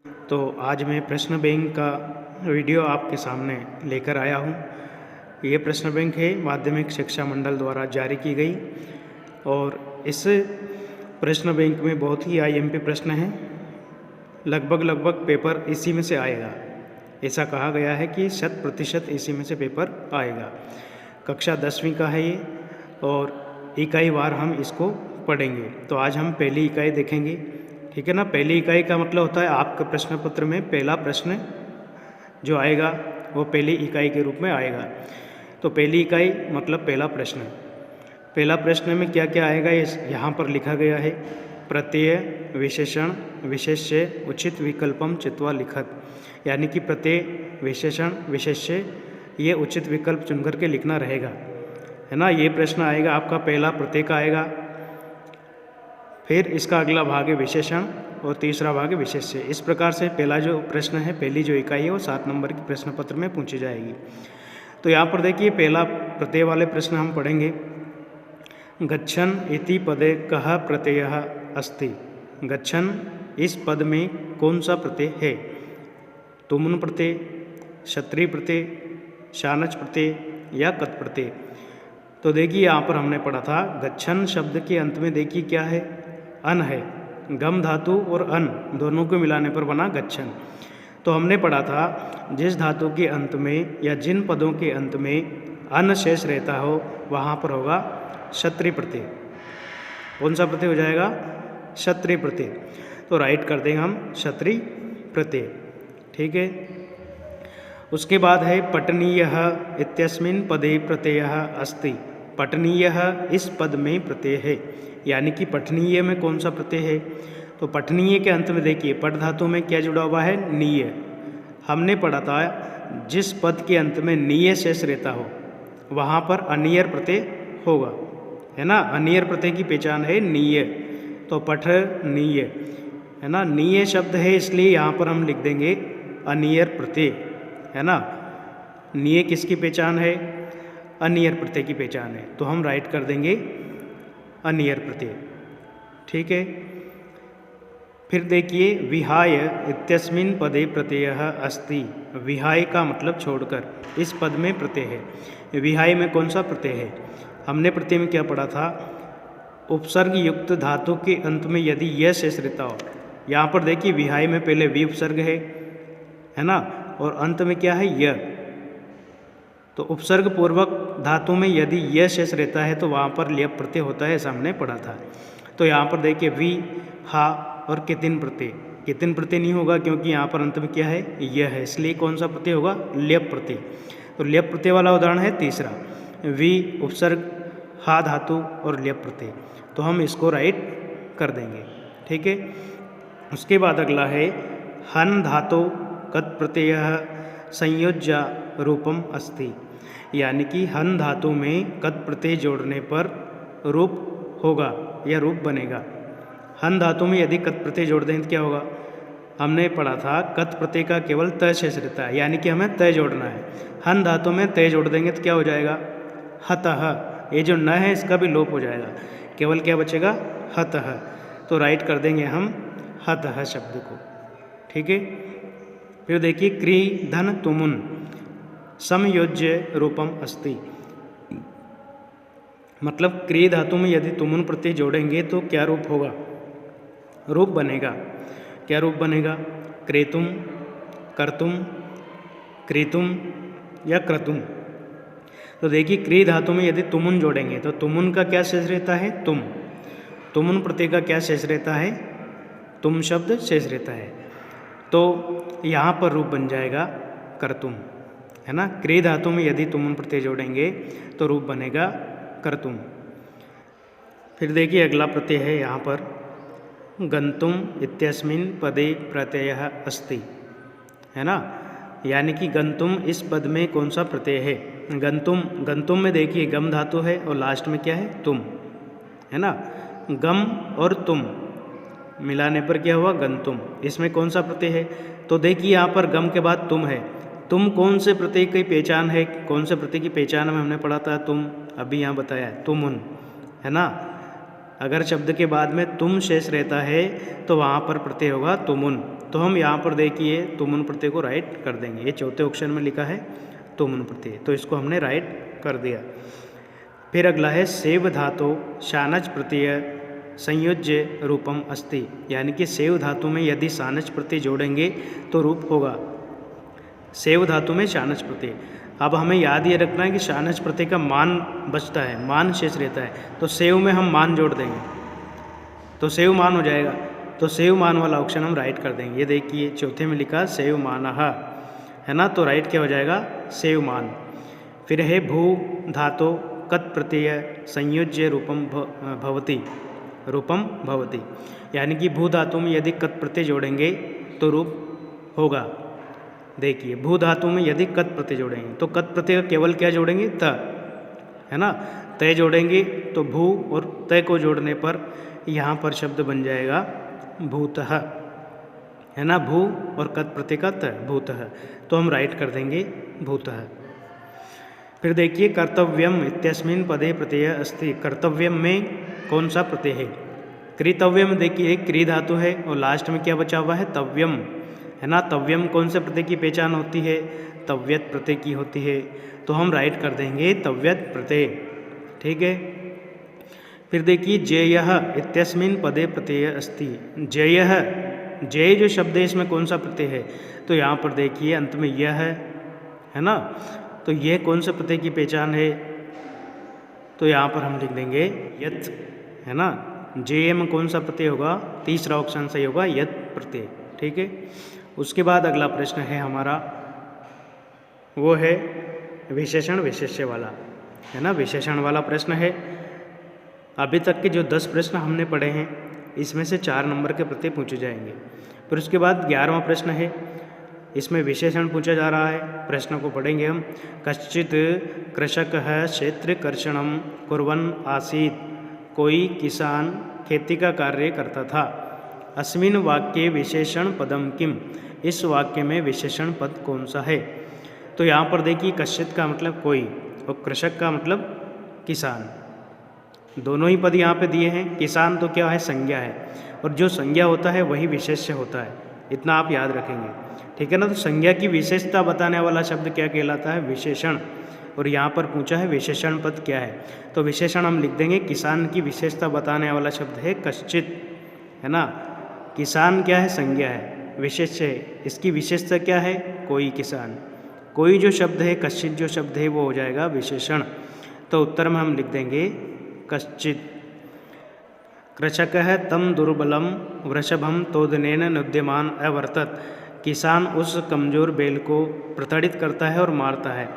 तो आज मैं प्रश्न बैंक का वीडियो आपके सामने लेकर आया हूँ। ये प्रश्न बैंक है माध्यमिक शिक्षा मंडल द्वारा जारी की गई और इस प्रश्न बैंक में बहुत ही आईएमपी प्रश्न हैं। लगभग पेपर इसी में से आएगा। ऐसा कहा गया है कि 100% इसी में से पेपर आएगा। कक्षा 10वीं का है ये और इकाई वार हम इसको पढ़ेंगे। तो आज हम पहली इकाई देखेंगे, ठीक है ना। पहली इकाई का मतलब होता है आपके प्रश्न पत्र में पहला प्रश्न जो आएगा वो पहली इकाई के रूप में आएगा। तो पहली इकाई मतलब पहला प्रश्न। पहला प्रश्न में क्या क्या आएगा ये यहाँ पर लिखा गया है। प्रत्यय, विशेषण, विशेष्य, उचित विकल्पम चित्वा लिखत। यानी कि प्रत्यय, विशेषण, विशेष्य ये उचित विकल्प चुनकर के लिखना रहेगा, है ना। ये प्रश्न आएगा आपका पहला प्रत्यय का आएगा, फिर इसका अगला भाग है विशेषण और तीसरा भाग है विशेष्य। इस प्रकार से पहला जो प्रश्न है, पहली जो इकाई है वो 7 नंबर की प्रश्न पत्र में पूछी जाएगी। तो यहाँ पर देखिए पहला प्रत्यय वाले प्रश्न हम पढ़ेंगे। गच्छन इति पदे कः प्रत्ययः अस्ति। गच्छन इस पद में कौन सा प्रत्यय है। तुमुन प्रत्यय, क्षत्रिय प्रत्यय, शानच प्रत्यय या कत प्रत्यय। तो देखिए यहाँ पर हमने पढ़ा था गच्छन शब्द के अंत में देखिए क्या है, अन है। गम धातु और अन दोनों को मिलाने पर बना गच्छन। तो हमने पढ़ा था जिस धातु के अंत में या जिन पदों के अंत में अन शेष रहता हो वहाँ पर होगा क्षत्रिय प्रत्यय। कौन सा प्रत्यय हो जाएगा, क्षत्रिय प्रत्यय। तो राइट कर देंगे हम क्षत्रिय प्रत्यय, ठीक है। उसके बाद है पठनीयः इत्यस्मिन् पदे प्रत्ययः अस्ति। पठनीयः इस पद में प्रत्यय है, यानी कि पठनीय में कौन सा प्रत्यय है। तो पठनीय के अंत में देखिए पठ धातु में क्या जुड़ा हुआ है, नीय। हमने पढ़ा था जिस पद के अंत में नीय शेष रहता हो वहाँ पर अनियर प्रत्यय होगा, है ना। अनियर प्रत्यय की पहचान है नीय। तो पठनीय, है ना। नीय शब्द है इसलिए यहाँ पर हम लिख देंगे अनियर प्रत्यय, है ना। नीय किसकी पहचान है, अनियर प्रत्यय की पहचान है। तो हम राइट कर देंगे अनियर प्रत्यय, ठीक है। फिर देखिए विहाय इत्यस्मिन् पदे प्रत्ययः अस्ति। विहाय का मतलब छोड़कर इस पद में प्रत्यय है। विहाय में कौन सा प्रत्यय है। हमने प्रत्यय में क्या पढ़ा था, उपसर्ग युक्त धातु के अंत में यदि यह शेष रहता हो। यहाँ पर देखिए विहाय में पहले वि उपसर्ग है ना, और अंत में क्या है यह। तो उपसर्ग पूर्वक धातु में यदि यह शेष रहता है तो वहाँ पर लियप प्रत्यय होता है, सामने पढ़ा था। तो यहाँ पर देखिए वि, हा और कितिन प्रत्यय। कितिन प्रत्यय नहीं होगा क्योंकि यहाँ पर अंत में क्या है, यह है, इसलिए कौन सा प्रत्यय होगा, लियप प्रत्यय। तो लियप प्रत्यय वाला उदाहरण है तीसरा, वि उपसर्ग हा धातु और लियप प्रत्यय। तो हम इसको राइट कर देंगे, ठीक है। उसके बाद अगला है हन धातु कत प्रत्ययः संयोज्य रूपम अस्ति। यानी कि हन धातु में कत प्रत्यय जोड़ने पर रूप होगा या रूप बनेगा। हन धातु में यदि कत प्रत्यय जोड़ दें तो क्या होगा। हमने पढ़ा था कत प्रत्यय का केवल त शेष रहता है, यानी कि हमें तय जोड़ना है। हन धातु में तय जोड़ देंगे तो क्या हो जाएगा, हतः। ये जो न है इसका भी लोप हो जाएगा, केवल क्या बचेगा, हतः। तो राइट कर देंगे हम हतः शब्द को, ठीक है। फिर देखिए क्री धन तुमुन समयोज्य रूपम अस्ति। मतलब क्री धातु में यदि तुमुन प्रत्यय जोड़ेंगे तो क्या रूप होगा, रूप बनेगा। क्या रूप बनेगा, क्रेतुम, कर्तुम, क्रीतुम या क्रतुम। तो देखिए क्री धातु में यदि तुमुन जोड़ेंगे तो तुमुन का क्या शेष रहता है, तुम। तुमुन प्रत्यय का क्या शेष रहता है, तुम शब्द शेष रहता है। तो यहाँ पर रूप बन जाएगा कर्तुम, है ना। क्री धातु में यदि तुमुन प्रत्यय जोड़ेंगे तो रूप बनेगा कर्तुम। फिर देखिए अगला प्रत्यय है यहाँ पर गंतुम इत्यस्मिन् पदे प्रत्ययः अस्ति, है ना। यानी कि गंतुम इस पद में कौन सा प्रत्यय है, गंतुम। गंतुम में देखिए गम धातु है और लास्ट में क्या है, तुम, है ना। गम और तुम मिलाने पर क्या हुआ, गंतुम। इसमें कौन सा प्रत्यय है, तो देखिए यहाँ पर गम के बाद तुम है। तुम कौन से प्रत्यय की पहचान है, कौन से प्रत्यय की पहचान में हमने पढ़ा था, तुम। अभी यहाँ बताया है तुमुन, है ना। अगर शब्द के बाद में तुम शेष रहता है तो वहाँ पर प्रत्यय होगा तुमुन। तो हम यहाँ पर देखिए तुमुन प्रत्यय को राइट कर देंगे। ये चौथे ऑप्शन में लिखा है तुमुन प्रत्यय, तो इसको हमने राइट कर दिया। फिर अगला है सेव धातु शानच प्रत्यय संयोज्य रूपम अस्ति, यानी कि सेव धातु में यदि शानच प्रत्यय जोड़ेंगे तो रूप होगा। सेव धातु में शानच प्रत्यय। अब हमें याद ये रखना है कि शानच प्रत्यय का मान बचता है, मान शेष रहता है, तो सेव में हम मान जोड़ देंगे तो सेव मान हो जाएगा। तो सेव मान वाला ऑप्शन हम राइट कर देंगे। ये देखिए चौथे में लिखा सेव मानः है ना, तो राइट क्या हो जाएगा सेव मान। फिर है भू धातु कत प्रत्यय संयोज्य रूपम भवति, यानी कि भू धातु में यदि कत प्रत्यय जोड़ेंगे तो रूप होगा। देखिए भू धातु में यदि कत प्रत्यय जोड़ेंगे तो कत प्रत्यय केवल क्या जोड़ेंगे त, है ना, तय जोड़ेंगे तो भू और तय को जोड़ने पर यहाँ पर शब्द बन जाएगा भूतः, है ना, भू और कत प्रत्यय का त भूतः, तो हम राइट कर देंगे भूतः। फिर देखिए कर्तव्यम इत्यस्मिन् पदे प्रत्यय अस्ति, कर्तव्यम में कौन सा प्रत्यय है? कृतव्यम। देखिए क्री धातु है और लास्ट में क्या बचा हुआ है तव्यम, है ना। तव्यम कौन से प्रत्यय की पहचान होती है? तव्यत प्रत्यय की होती है, तो हम राइट कर देंगे तव्यत प्रत्यय, ठीक है। फिर देखिए जेयः इत्यस्मिन् पदे प्रत्यय अस्ति, जेयः, जय जो शब्द है इसमें कौन सा प्रत्यय है? तो यहाँ पर देखिए अंत में यह है ना, तो यह कौन से प्रत्यय की पहचान है? तो यहाँ पर हम लिख देंगे यत, है ना। जे में कौन सा प्रत्यय होगा? तीसरा ऑप्शन सही होगा यत प्रत्यय, ठीक है। उसके बाद अगला प्रश्न है हमारा, वो है विशेषण विशेष्य वाला, है ना, विशेषण वाला प्रश्न है। अभी तक के जो 10 प्रश्न हमने पढ़े हैं इसमें से 4 नंबर के प्रत्यय पूछे जाएंगे। फिर उसके बाद 11वां प्रश्न है, इसमें विशेषण पूछा जा रहा है। प्रश्न को पढ़ेंगे हम। कश्चित् कृषकः क्षेत्रकर्षणं कुर्वन् आसीत्, कोई किसान खेती का कार्य करता था। अस्मिन् वाक्ये विशेषण पदम किम, इस वाक्य में विशेषण पद कौन सा है? तो यहाँ पर देखिए कश्चित् का मतलब कोई और कृषक का मतलब किसान, दोनों ही पद यहाँ पे दिए हैं। किसान तो क्या है? संज्ञा है, और जो संज्ञा होता है वही विशेष्य होता है, इतना आप याद रखेंगे, ठीक है ना। तो संज्ञा की विशेषता बताने वाला शब्द क्या कहलाता है? विशेषण। और यहाँ पर पूछा है विशेषण पद क्या है, तो विशेषण हम लिख देंगे किसान की विशेषता बताने वाला शब्द है कश्चित्, है ना। किसान क्या है? संज्ञा है, विशेष्य है, इसकी विशेषता क्या है? कोई किसान। कोई जो शब्द है, कश्चित् जो शब्द है वो हो जाएगा विशेषण। तो उत्तर में हम लिख देंगे कश्चित्। कृषकः तं दुर्बलं वृषभं तोदनेन नुद्यमान अवर्तत, किसान उस कमजोर बैल को प्रताड़ित करता है और मारता है।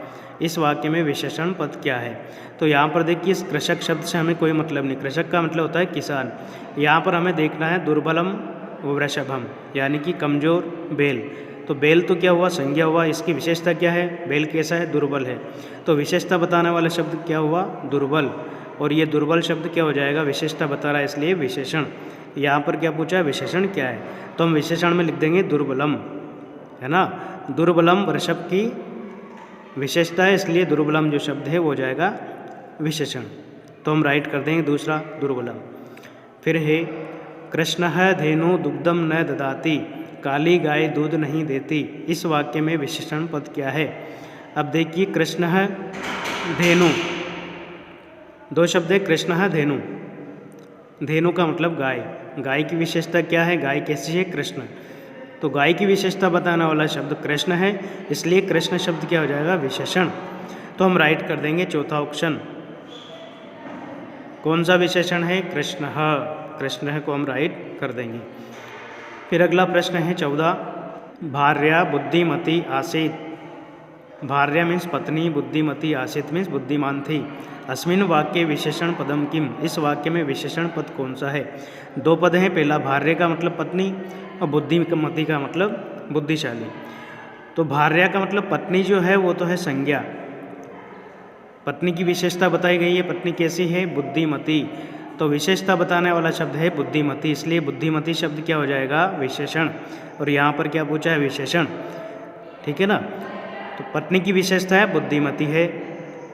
इस वाक्य में विशेषण पद क्या है? तो यहाँ पर देखिए इस कृषक शब्द से हमें कोई मतलब नहीं, कृषक का मतलब होता है किसान। यहाँ पर हमें देखना है दुर्बलम वृषभम, यानी कि कमजोर बैल। तो बैल तो क्या हुआ? संज्ञा हुआ, इसकी विशेषता क्या है? बैल कैसा है? दुर्बल है। तो विशेषता बताने वाला शब्द क्या हुआ? दुर्बल। और ये दुर्बल शब्द क्या हो जाएगा? विशेषता बता रहा है, इसलिए विशेषण। यहाँ पर क्या पूछा है? विशेषण क्या है? तो हम विशेषण में लिख देंगे दुर्बलम, है ना। दुर्बलम वृषभ की विशेषता है, इसलिए दुर्बलम जो शब्द है वो हो जाएगा विशेषण। तो हम राइट कर देंगे दूसरा दुर्बलम। फिर है कृष्णः धेनु दुग्धम न ददाति, काली गाय दूध नहीं देती। इस वाक्य में विशेषण पद क्या है? अब देखिए कृष्णः धेनु, दो शब्द है, कृष्णः धेनु। धेनु का मतलब गाय, गाय की विशेषता क्या है? गाय कैसी है? कृष्ण। तो गाय की विशेषता बताने वाला शब्द कृष्ण है, इसलिए कृष्ण शब्द क्या हो जाएगा? विशेषण। तो हम राइट कर देंगे चौथा ऑप्शन। कौन सा विशेषण है? कृष्णः। कृष्ण को हम राइट कर देंगे। फिर अगला प्रश्न है 14, भार्या बुद्धिमती आसीत्। भार्या मीन्स पत्नी, बुद्धिमती आसीत् मीन्स बुद्धिमान थी। अस्मिन् वाक्ये विशेषण पदम किम, इस वाक्य में विशेषण पद कौन सा है? 2 पद हैं, पहला भार्य का मतलब पत्नी और बुद्धिमती का मतलब बुद्धिशाली। तो भार्या का मतलब पत्नी जो है वो तो है संज्ञा, पत्नी की विशेषता बताई गई है, पत्नी कैसी है? बुद्धिमती। तो विशेषता बताने वाला शब्द है बुद्धिमती, इसलिए बुद्धिमती शब्द क्या हो जाएगा? विशेषण। और यहाँ पर क्या पूछा है? विशेषण, ठीक है ना। तो पत्नी की विशेषता है बुद्धिमती है,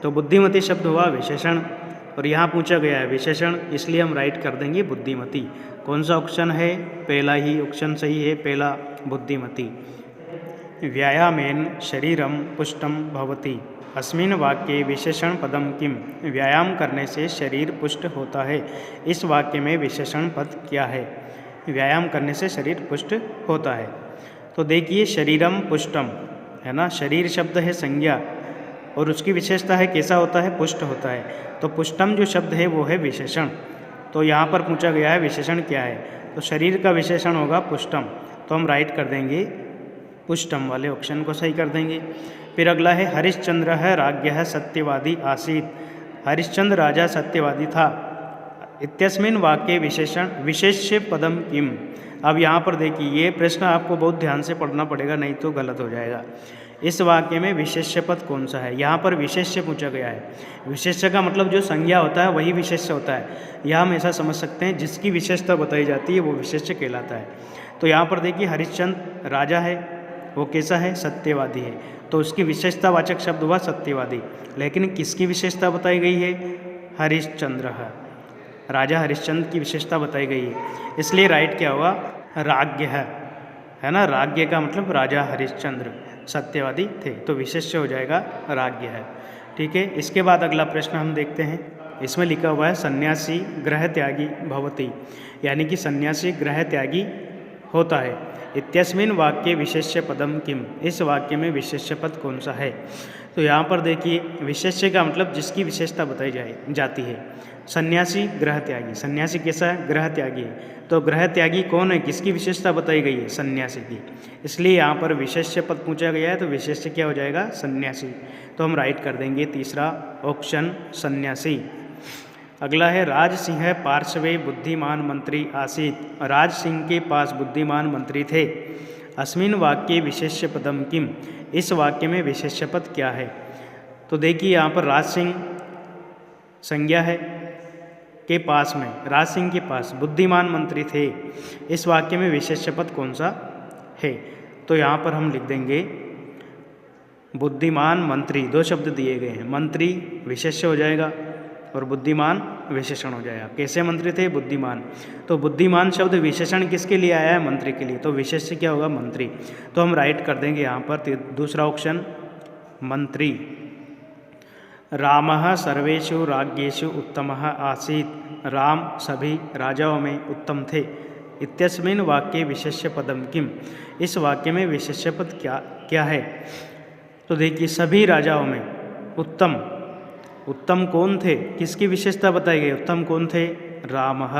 तो बुद्धिमती शब्द हुआ विशेषण। और यहाँ पूछा गया है विशेषण, इसलिए हम राइट कर देंगे बुद्धिमती। कौन सा ऑप्शन है? पहला ही ऑप्शन सही है, पहला बुद्धिमती। व्यायामेन शरीरम पुष्टम भवति, अस्मिन् वाक्ये विशेषण पदम किम? व्यायाम करने से शरीर पुष्ट होता है, इस वाक्य में विशेषण पद क्या है? व्यायाम करने से शरीर पुष्ट होता है। तो देखिए शरीरम पुष्टम है ना, शरीर शब्द है संज्ञा और उसकी विशेषता है कैसा होता है? पुष्ट होता है। तो पुष्टम जो शब्द है वो है विशेषण। तो यहाँ पर पूछा गया है विशेषण क्या है, तो शरीर का विशेषण होगा पुष्टम। तो हम राइट कर देंगे पुष्टम वाले ऑप्शन को सही कर देंगे। फिर अगला है हरिश्चंद्र है राज्ञः सत्यवादी आसीत, हरिश्चंद्र राजा सत्यवादी था। इत्यस्मिन् वाक्ये विशेषण विशेष्य पदम किम? अब यहाँ पर देखिए ये प्रश्न आपको बहुत ध्यान से पढ़ना पड़ेगा, नहीं तो गलत हो जाएगा। इस वाक्य में विशेष्य पद कौन सा है? यहाँ पर विशेष्य पूछा गया है। विशेष्य का मतलब जो संज्ञा होता है वही विशेष्य होता है। यह हम ऐसा समझ सकते हैं जिसकी विशेषता बताई जाती है वो विशेष्य कहलाता है। तो यहाँ पर देखिए हरिश्चंद्र राजा है, वो कैसा है? सत्यवादी है। तो उसकी विशेषतावाचक शब्द हुआ सत्यवादी, लेकिन किसकी विशेषता बताई गई है? हरिश्चंद्र है, राजा हरिश्चंद्र की विशेषता बताई गई है, इसलिए राइट क्या हुआ? राज्ञ है ना, राज्ञ का मतलब राजा हरिश्चंद्र सत्यवादी थे, तो विशेष्य हो जाएगा राज्ञ है। ठीक है, इसके बाद अगला प्रश्न हम देखते हैं। इसमें लिखा हुआ है सन्यासी गृह त्यागी भवति, यानी कि सन्यासी गृह त्यागी होता है। इत्यस्मिन् वाक्ये विशेष्य पदम किम? इस वाक्य में विशेष्य पद कौन सा है? तो यहाँ पर देखिए विशेष्य का मतलब जिसकी विशेषता बताई जाती है। सन्यासी गृह त्यागी, सन्यासी कैसा है? गृह त्यागी है। तो गृह त्यागी कौन है? किसकी विशेषता बताई गई है? सन्यासी की, इसलिए यहाँ पर विशेष्य पद पूछा गया है, तो विशेष्य क्या हो जाएगा? सन्यासी। तो हम राइट कर देंगे तीसरा ऑप्शन सन्यासी। अगला है राज सिंह पार्श्वे बुद्धिमान मंत्री आसीत, राज सिंह के पास बुद्धिमान मंत्री थे। अस्मिन् वाक्ये विशेष्य पदम किम? इस वाक्य में विशेष्य पद क्या है? तो देखिए यहाँ पर राज सिंह संज्ञा है के पास में, राज सिंह के पास बुद्धिमान मंत्री थे। इस वाक्य में विशेष्य पद कौन सा है? तो यहाँ पर हम लिख देंगे बुद्धिमान मंत्री, दो शब्द दिए गए हैं, मंत्री विशेष्य हो जाएगा और बुद्धिमान विशेषण हो जाएगा। कैसे मंत्री थे? बुद्धिमान। तो बुद्धिमान शब्द विशेषण किसके लिए आया है? मंत्री के लिए, तो विशेष्य क्या होगा? मंत्री। तो हम राइट कर देंगे यहाँ पर दूसरा ऑप्शन मंत्री। रामः सर्वेषु राज्ञेषु उत्तमः आसीत्, राम सभी राजाओं में उत्तम थे। इत्यस्मिन् वाक्ये विशेष्य पदम किम? इस वाक्य में विशेष्य पद क्या है? तो देखिए सभी राजाओं में उत्तम, उत्तम कौन थे? किसकी विशेषता बताई गई? उत्तम कौन थे? रामः।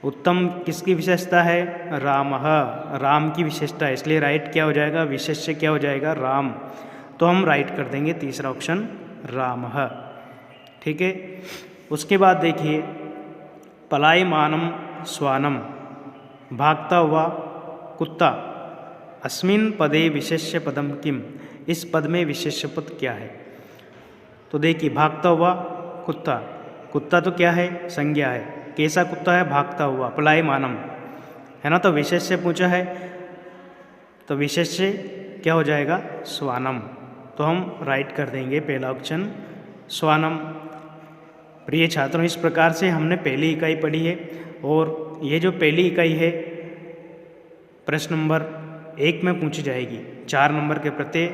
उत्तम किसकी विशेषता है? रामः, राम की विशेषता है, इसलिए राइट क्या हो जाएगा? विशेष्य क्या हो जाएगा? राम। तो हम राइट कर देंगे तीसरा ऑप्शन रामः। ठीक है, उसके बाद देखिए पलायमानम श्वानम, भागता हुआ कुत्ता। अस्मिन् पदे विशेष्य पदम किम? इस पद में विशेष्य पद क्या है? तो देखिए भागता हुआ कुत्ता, कुत्ता तो क्या है? संज्ञा है। कैसा कुत्ता है? भागता हुआ, पलायमानम है ना, तो विशेष्य पूछा है, तो विशेष्य क्या हो जाएगा? श्वानम। तो हम राइट कर देंगे पहला ऑप्शन श्वानम। प्रिय छात्रों, इस प्रकार से हमने पहली इकाई पढ़ी है, और ये जो पहली इकाई है प्रश्न नंबर 1 में पूछी जाएगी, 4 नंबर के प्रत्यय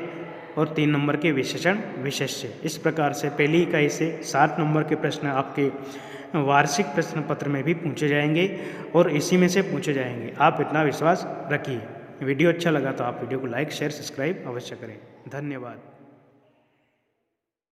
और 3 नंबर के विशेषण विशेष्य। इस प्रकार से पहली इकाई से 7 नंबर के प्रश्न आपके वार्षिक प्रश्न पत्र में भी पूछे जाएंगे और इसी में से पूछे जाएंगे। आप इतना विश्वास रखिए। वीडियो अच्छा लगा तो आप वीडियो को लाइक शेयर सब्सक्राइब अवश्य करें। धन्यवाद।